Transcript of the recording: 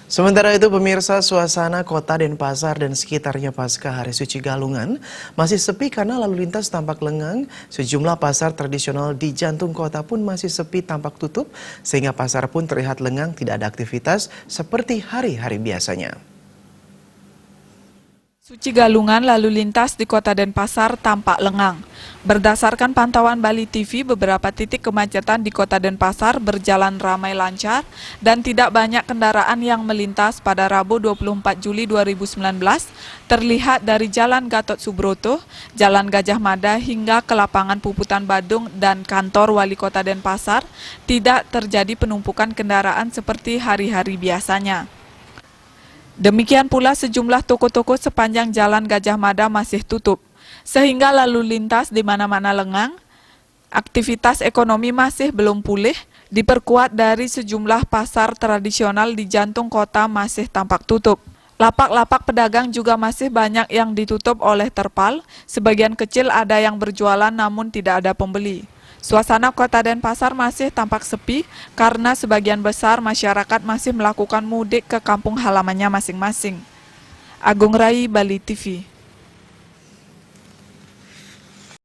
Sementara itu, pemirsa, suasana kota Denpasar dan sekitarnya pasca Hari Suci Galungan masih sepi karena lalu lintas tampak lengang. Sejumlah pasar tradisional di jantung kota pun masih sepi, tampak tutup, sehingga pasar pun terlihat lengang, tidak ada aktivitas seperti hari-hari biasanya. Suci Galungan lalu lintas di kota Denpasar tampak lengang. Berdasarkan pantauan Bali TV, beberapa titik kemacetan di kota Denpasar berjalan ramai lancar dan tidak banyak kendaraan yang melintas pada Rabu 24 Juli 2019 terlihat dari Jalan Gatot Subroto, Jalan Gajah Mada hingga ke lapangan Puputan Badung dan kantor Wali Kota Denpasar tidak terjadi penumpukan kendaraan seperti hari-hari biasanya. Demikian pula sejumlah toko-toko sepanjang Jalan Gajah Mada masih tutup, sehingga lalu lintas di mana-mana lengang. Aktivitas ekonomi masih belum pulih, diperkuat dari sejumlah pasar tradisional di jantung kota masih tampak tutup. Lapak-lapak pedagang juga masih banyak yang ditutup oleh terpal, sebagian kecil ada yang berjualan namun tidak ada pembeli. Suasana kota Denpasar masih tampak sepi karena sebagian besar masyarakat masih melakukan mudik ke kampung halamannya masing-masing. Agung Rai, Bali TV.